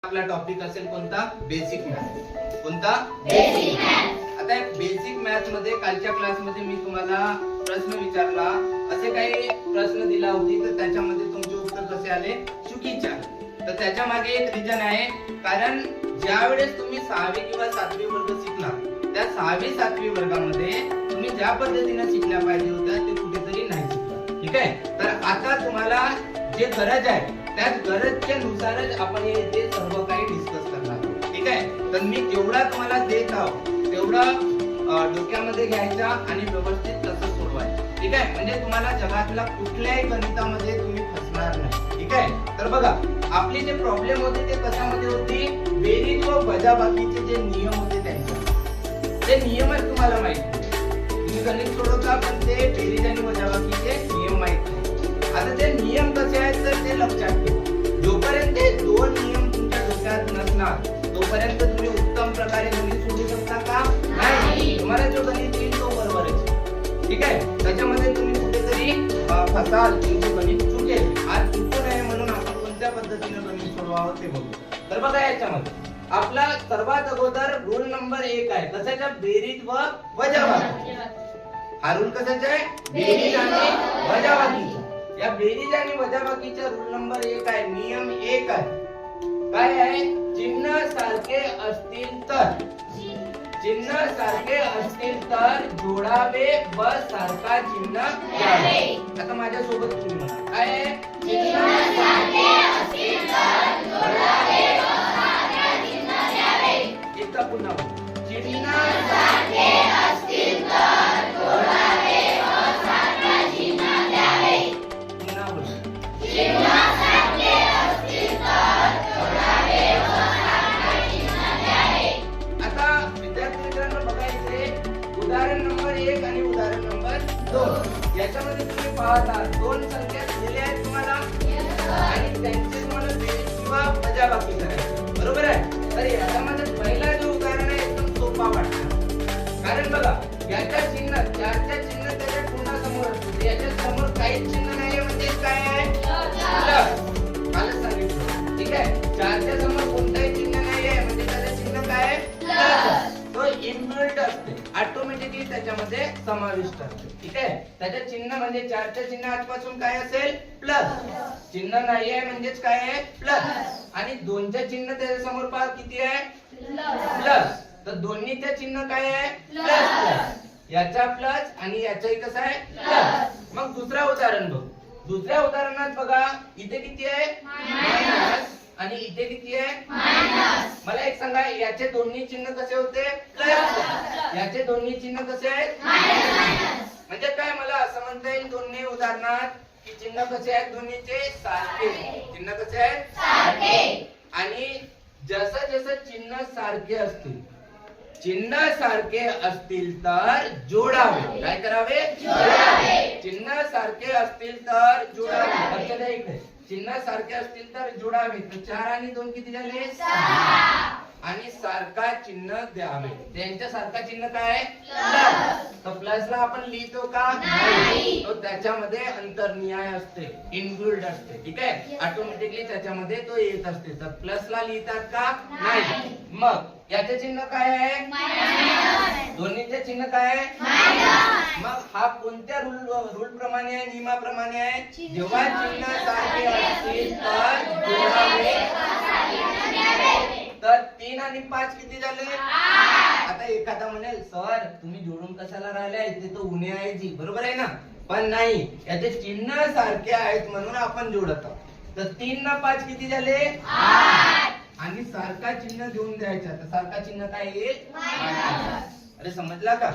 आपला टॉपिक असेल कोणता? Basic math. कोणता? Basic math. आता बेसिक मॅथ मध्ये कालच्या क्लास मध्ये मी तुम्हाला प्रश्न विचारला, असे काही प्रश्न दिला होती तर त्याच्यामध्ये तुमचे उत्तर कसे आले? चुकीचे आले. तर त्याच्या मागे एक रिजन आहे, कारण ज्या वेळेस तुम्ही 6वी किंवा 7वी वर्ग शिकला त्या 6वी 7वी वर्गामध्ये तुम्ही ज्या पद्धतीने शिकल्या पाहिजे होत्या ते कुठेतरी नाही शिकला. ठीक आहे. तर आता तुम्हाला जे गरज आहे त्याच गरजच्या नुसारच आपण हे सर्व काही डिस्कस करणार. ठीक आहे. तर मी जेवढा तुम्हाला देत आहोत तेवढा डोक्यामध्ये घ्यायचा आणि व्यवस्थित तसं सोडवायचं. ठीक आहे. म्हणजे तुम्हाला जगातल्या कुठल्याही गणितामध्ये तुम्ही फसणार नाही. ठीक आहे. तर बघा, आपले जे प्रॉब्लेम होते ते कशामध्ये होती? बेरीज व वजाबाकीचे जे नियम होते ते नियमच तुम्हाला माहिती. तुम्ही गणित सोडवता पण ते बेरीज आणि वजाबाकीचे नियम माहित नाही. आता ते नियम कसे आहेत तर ते लक्षात ठेवा. जोपर्यंत ते दोन नियम तुमच्या डोक्यात नसणार तोपर्यंत तुम्ही उत्तम प्रकारे गणित सोडू शकता का? नाही. तुम्हाला जो गणित येईल तो बरोबर आहे. ठीक आहे. त्याच्यामध्ये तुम्ही कुठेतरी फसाल, तुमचे गणित चुकेल. आज चुकू नये म्हणून आपण कोणत्या पद्धतीने गणित सोडवावं ते बघू. तर बघा, याच्यामध्ये आपला सर्वात अगोदर रूल नंबर 1 आहे. कशाचा? बेरीज व वजाबाकी. हा रूल कशाचा आहे? बेरीज आणि वजाबाकीचा. या बेरीज आणि वजाबाकीचा रूल नंबर 1 आहे. नियम 1 आहे. काय आहे? चिन्ह सारखे असतील तर जोडावे व सारखा चिन्ह द्यावे. आता माझ्या सोबत तुम्ही म्हणा, काय आहे? चिन्ह सारखे असतील तर जोडावे व सारखा चिन्ह द्यावे. एकदा पुन्हा चिन्ह सारखे असतील तर जोडावे व सारखा चिन्ह द्यावे. पुन्हा बोला, चिन्ह सारखे असतील तर जोडावे व सारखा चिन्ह द्यावे. आता विद्यार्थी मित्रांनो, बघायचे उदाहरण नंबर 1 आणि उदाहरण नंबर 2. याच्यामध्ये तुम्ही पाहता दोन संख्या दिलेल्या आहेत तुम्हाला आणि त्यांचे तुम्हाला बेरीज किंवा वजाबाकी करायची. बरोबर आहे. तर याच्यामध्ये पहिला जो उदाहरण आहे एकदम सोपा वाटतं, कारण बघा याच्या चिन्ह चारच्या चिन्ह त्याच्या पुन्हा समोर असते. याच्या समोर काहीच चिन्ह नाहीये म्हणजे काय आहे? प्लस. कालच सांगितलं. ठीक आहे. चारच्या समोर कोणताही चिन्ह नाहीये म्हणजे त्याचं चिन्ह काय आहे? प्लस. तो इनबिल्ट असते, ऑटोमॅटिकली त्याच्यामध्ये समाविष्ट असते. ठीक आहे. त्याचे चिन्ह म्हणजे चारच्या चिन्ह आजपासून काय असेल? प्लस. चिन्ह नाहीये म्हणजेच काय आहे? प्लस. आणि दोनच्या चिन्ह त्याच्या समोर पहा किती आहे? प्लस. तर दोन्हीचे चिन्ह काय आहे? Plus plus. याचा प्लस आणि याचाही कसं आहे? प्लस. मग दुसरा उदाहरण बघ. दुसऱ्या उदाहरणात बघा, इथे किती आहे? मायनस. आणि इथे किती आहे? मायनस. मला एक सांगा, याचे दोन्ही चिन्ह कसे होते? प्लस. याचे दोन्ही चिन्ह कसे आहेत? मायनस. म्हणजे काय मला असं म्हणता येईल दोन्ही उदाहरणात की चिन्ह कसे आहेत? दोन्हीचे सारखे. चिन्ह कसे आहेत? सारखे. आणि जसं जसं चिन्ह सारखे असतील, चिन्ह सारखे असतील तर जोडावे. काय करावे? जोडावे. चिन्ह सारखे असतील तर जोडावे. लक्षात द्या इकडे, चिन्ह सारखे असतील तर जोडावे. तर 4 आणि 2 किती झाले? 6. आणि सारखा चिन्ह द्यावे. त्यांच्या सारखा चिन्ह काय आहे? प्लस. तर प्लसला आपण लिहितो का? नाही. तो त्याच्यामध्ये अंतर्निहाय असते, इनबिल्ट असते. ठीक आहे. ऑटोमॅटिकली त्याच्यामध्ये तो येत असते. तर प्लसला लिहितात का? नाही. मग याचे चिन्ह काय आहे? मायनस. दोन्हीचे चिन्ह काय आहे? मायनस. मग हा कोणत्या रूल प्रमाणे आहे? नियमाप्रमाणे आहे. जेव्हा चिन्ह सारखे असतील तर जोडावे. तर 3 आणि 5 किती झाले? 8. आता एखादा म्हणेल, सर तुम्ही जोडून कशाला राहिलाय? इथे तो उणे आहे जी. बरोबर आहे ना? पण नाही, याचे चिन्ह सारखे आहेत म्हणून आपण जोडत आहोत. तर 3 ना 5 किती झाले? 8. आणि सारखा चिन्ह देऊन द्यायचा. तर सारखा चिन्ह काय येईल? मायनस. अरे समजला का?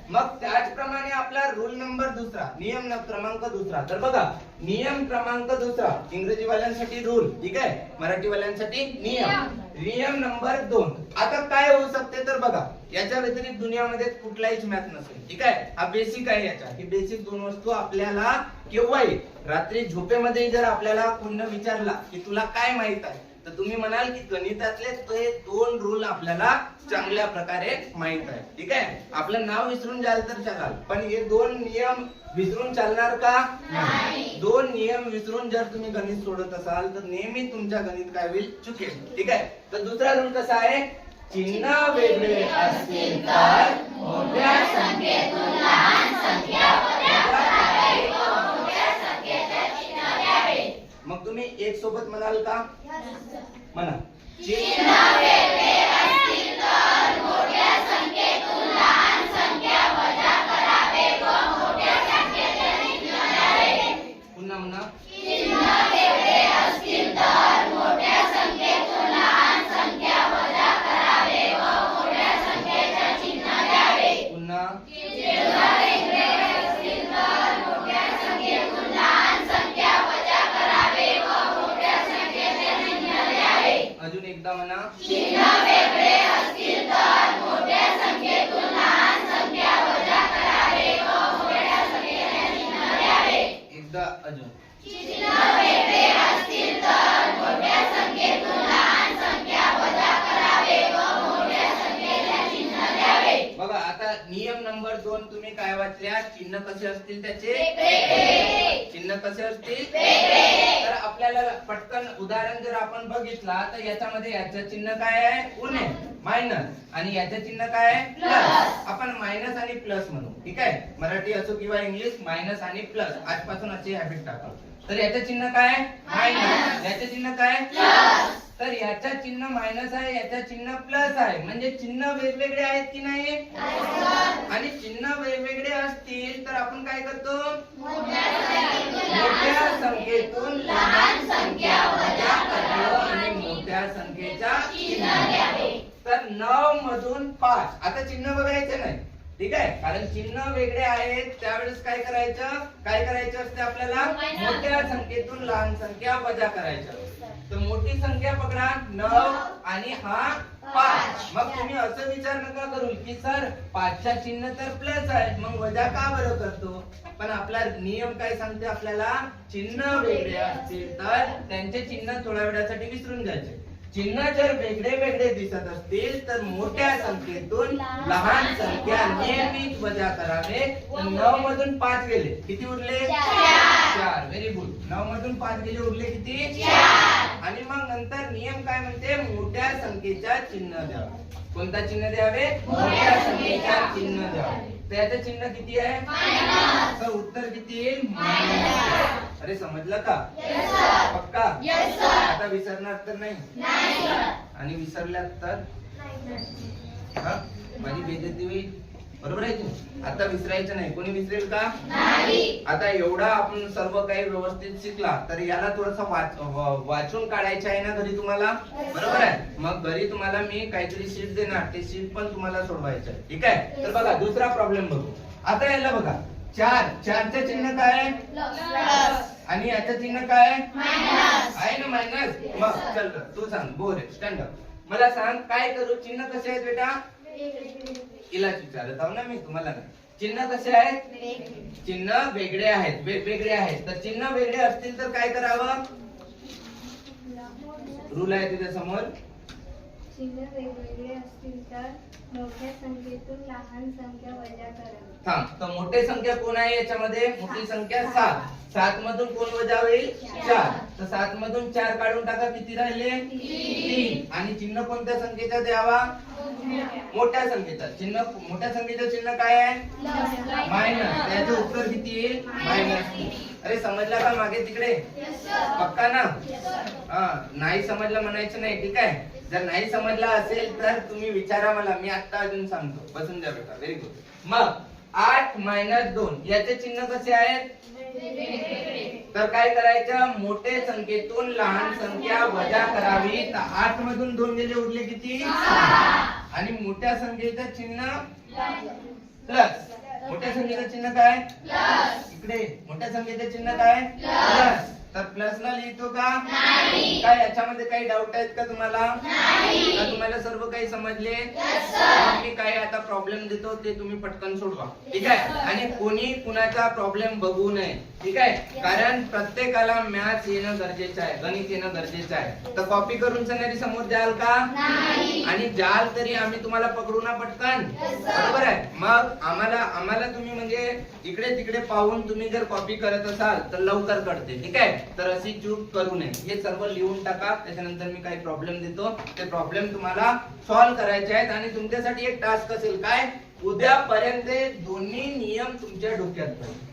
मग त्याचप्रमाणे आपला रूल नंबर दुसरा, नियम क्रमांक दुसरा. तर बघा, नियम क्रमांक दुसरा, इंग्रजी वाल्यांसाठी रूल, ठीक आहे, मराठी वाल्यांसाठी नियम. नियम नंबर 2. आता काय होऊ शकते तर बघा, याच्या व्यतिरिक्त दुनियामध्ये कुठलाहीच मॅथ नसेल. ठीक आहे. हा बेसिक आहे. याच्या ही बेसिक 2 वस्तू आपल्याला केव्हाही रात्री झोपेमध्ये जर आपल्याला कोणी विचारला की तुला काय माहित आहे तर तुम्ही म्हणाल की गणितातले ते 2 रूल आपल्याला चांगल्या प्रकारे माहित आहे. ठीक आहे, आपलं नाव विसरून जाल तर चालाल, पण हे 2 नियम विसरून चालणार का नाही. 2 नियम विसरून जर तुम्ही गणित सोडत असाल तर नेहमी तुमच्या गणित काय होईल, चुकेल. ठीक आहे, तर दुसरा रूल कसा आहे, चिन्ह वेगळे असतील तर मोठ्या संख्येतून लहान संख्या वजा करावी व मोठ्या संख्येचे चिन्ह द्यावे. मग तुम्ही एक सोबत म्हणाल का, म्हणा, चिन्ह वेगळे असतील तर मोठ्या संख्येतून लहान संख्या वजा करावे व मोठ्या संख्येचे चिन्ह द्यावे. पुन्हा म्हणा, चिन्ह वेगळे असतील तर मोठ्या संख्येतून लहान संख्या वजा करावे व मोठ्या संख्येचे चिन्ह द्यावे. पुन्हा, चिन्ह वेगळे असतील तर मोठ्या संख्येतून लहान संख्या वजा करावे व मोठ्या संख्येचे चिन्ह द्यावे. अजून एकदा म्हणा, चिन्ह वेगळे असतील तर मोठ्या संख्येतून लहान संख्या वजा करावे व मोठ्या संख्येचे चिन्ह द्यावे. एकदा अजून, चिन्ह वेगळे असतील तर मोठ्या संख्येतून लहान संख्या वजा करावे व मोठ्या संख्येचे चिन्ह द्यावे. बघा आता नियम नंबर 2 तुम्ही काय वाचल्या, चिन्ह कसे असतील त्याचे वेगळे. चिन्ह कसे असतील वेगळे. तर आपल्याला पटकन उदाहरण जर आपण बघितला तर याच्यामध्ये याचं चिन्ह काय आहे, उणे मायनस, आणि याचं चिन्ह काय आहे, प्लस. आपण मायनस आणि प्लस म्हणू. ठीक आहे, मराठी असो किंवा इंग्लिश, मायनस आणि प्लस आजपासून अशी हॅबिट टाका. तर याचं चिन्ह काय आहे, मायनस, याचं चिन्ह काय आहे, प्लस. तर याचं चिन्ह मायनस आहे, याचं चिन्ह प्लस आहे, म्हणजे चिन्ह वेगवेगळे आहेत की नाही. आणि चिन्ह वेगवेगळे असतील तर आपण काय करतो, मोठ्या संख्येतून लहान संख्या वजा करतो आणि मोठ्या संख्येचा चिन्ह द्यावे. तर 9 मधून 5, आता चिन्ह बघायचं नाही. ठीक आहे, कारण चिन्ह वेगळे आहेत त्यावेळेस काय करायचं असते आपल्याला, मोठ्या संख्येतून लहान संख्या वजा करायचं. तर मोठी संख्या पकडा 9 आणि हा 5. मग तुम्ही असं विचार नका करू की सर 5चा चिन्ह तर प्लस आहे, मग वजा का बरं करतो. पण आपला नियम काय सांगते आपल्याला, चिन्ह वेगळे असतील तर त्यांचे चिन्ह थोड्या वेळासाठी विसरून जायचे. चिन्ह जर वेगळे वेगळे दिसत असतील तर मोठ्या संख्येतून लहान संख्या नेहमीच वजा करावे. 9 मधून 5 गेले, किती उरले, 4. Very good. 9 मधून 5 गेले, उरले किती, 4. आणि मग नंतर नियम काय म्हणते, मोठ्या संख्येचा चिन्ह द्यावे. कोणता चिन्ह द्यावे, मोठ्या संख्येचा चिन्ह द्यावे. तर याचं चिन्ह किती आहे, मायनस. तर उत्तर किती येईल, मायनस. अरे समजलं का, पक्का. आता विसरणार तर नाही, आणि विसरल्यात तर माझी बेइज्जती होईल, बरोबर आहे की. आता विसरायचं नाही, कोणी विसरेल का नाही. आता एवढा आपण सर्व काही व्यवस्थित शिकला तर याला थोडस वाचून काढायचं आहे ना घरी तुम्हाला, बरोबर आहे. मग घरी तुम्हाला मी काहीतरी शीट देणार, ते शीट पण तुम्हाला सोडवायचं आहे. ठीक आहे, तर बघा दुसरा प्रॉब्लेम बघू. आता याला बघा, 4चे चिन्ह काय आहे, प्लस, आणि याचं चिन्ह काय आहे, मायनस आहे ना, मायनस. मग चल तू सांग, बोर स्टँड अप, मला सांग काय करू, चिन्ह कसे आहेत बेटा, इलाच विचारत आहो ना मी तुम्हाला नाही. चिन्ह कसे आहेत, चिन्ह वेगळे आहेत, वेगवेगळे आहेत. तर चिन्ह वेगळे असतील तर काय करावं, रूल आहे तिथे समोर, चिन्ह वेगवेगळे असतील तर मोठ्या संख्येतून लहान संख्या वजा करावी. थांब, तर मोठी संख्या कोण आहे याच्यामध्ये, मोठी संख्या 7. 7 मधून कोण वजा होईल, 4. तर 7 मधून 4 काढून टाका, किती राहिले, 3. आणि चिन्ह कोणत्या संख्येचा द्यावा, मोठ्या संख्येचा. चिन्ह मोठ्या संख्येचं चिन्ह काय आहे, मायनस. त्याचं उत्तर किती येईल, मायनस. अरे समजला का मागे तिकडे, पक्का ना. नाही समजलं म्हणायचं नाही. ठीक आहे, जर नाही समजला असेल तर तुम्ही विचारा मला, मी आता अजून सांगतो. बसून जा बेटा, व्हेरी गुड. मग 8 - 2 याचे चिन्ह कसे आहेत, तर काय करायचं, मोठे संख्येतून लहान संख्या वजा करावी. तर 8 मधून 2 गेले, उरले किती, 6. आणि मोठ्या संख्येचं चिन्ह प्लस. मोठ्या संख्येचं चिन्ह काय, प्लस. इकडे मोठ्या संख्येचं चिन्ह काय, प्लस. तर प्लस ला लिहितो का, काय याच्यामध्ये काही डाऊट आहेत का तुम्हाला? का तुम्हाला सर्व काही समजले? मग मी काय आता प्रॉब्लेम देतो ते तुम्ही पटकन सोडवा, ठीक आहे? आणि कोणी कुणाचा प्रॉब्लेम बघू नये, ठीक आहे? कारण प्रत्येकाला मॅथ्स येणं गरजेचं आहे, गणित येणं गरजेचं आहे. तर कॉपी करून सगळ्यांनी समोर द्याल का? आणि जाल तरी आम्ही तुम्हाला पकडू ना पटकन, बरोबर आहे? मग आम्हाला तुम्ही म्हणजे इकडे तिकडे पाहून तुम्ही जर कॉपी करत असाल तर लवकर कळते, ठीक आहे? तर अशी चूक करू नये. हे सर्व लिहून टाका. त्याच्यानंतर मी काही प्रॉब्लेम देतो, ते प्रॉब्लेम तुम्हाला सॉल्व्ह करायचे आहेत. आणि तुमच्यासाठी एक टास्क असेल, काय? उद्यापर्यंत दोन्ही नियम तुमच्या डोक्यात पाहिजे.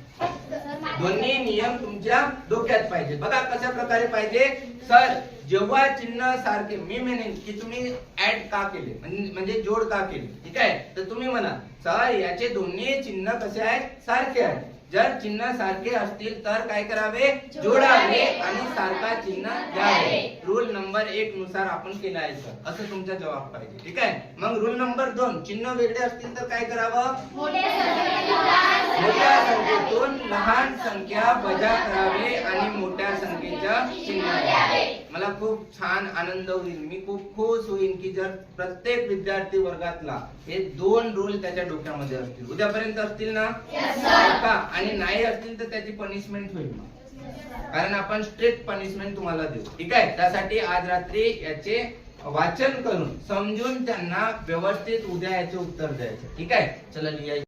दोन्ही नियम तुमच्या डोक्यात पाहिजे. बघा कशा प्रकारे पाहिजे. सर जेव्हा चिन्ह सारखे, मी म्हणेन की तुम्ही ऍड का केले, म्हणजे जोड का केले, ठीक आहे? तर तुम्ही म्हणा सर याचे दोन्ही चिन्ह कसे आहेत? सारखे आहेत. जर चिन्ह सारखे असतील तर काय करावे? जोडावे आणि सारखा चिन्ह द्यावे. रूल नंबर 1 नुसार आपण केला आहे सर, असं तुमचा जवाब पाहिजे, ठीक आहे? मग रूल नंबर 2, चिन्ह वेगळे असतील तर काय करावं? मोठ्या संख्येतून लहान संख्या वजा करावे आणि मोठ्या संख्येचं चिन्ह द्यावे. मला खूप छान आनंद होईल, मी खूप खुश होईन की जर प्रत्येक विद्यार्थी वर्गातला हे 2 रूल त्याच्या डोक्यामध्ये असतील. उद्यापर्यंत असतील ना? का? आणि नाही असतील तर त्याची पनिशमेंट होईल, कारण आपण स्ट्रिक्ट पनिशमेंट तुम्हाला देऊ, ठीक आहे? त्यासाठी आज रात्री याचे वाचन करून समजून त्यांना व्यवस्थित उद्या याचे उत्तर द्यायचे, ठीक आहे? चला लिहायचं.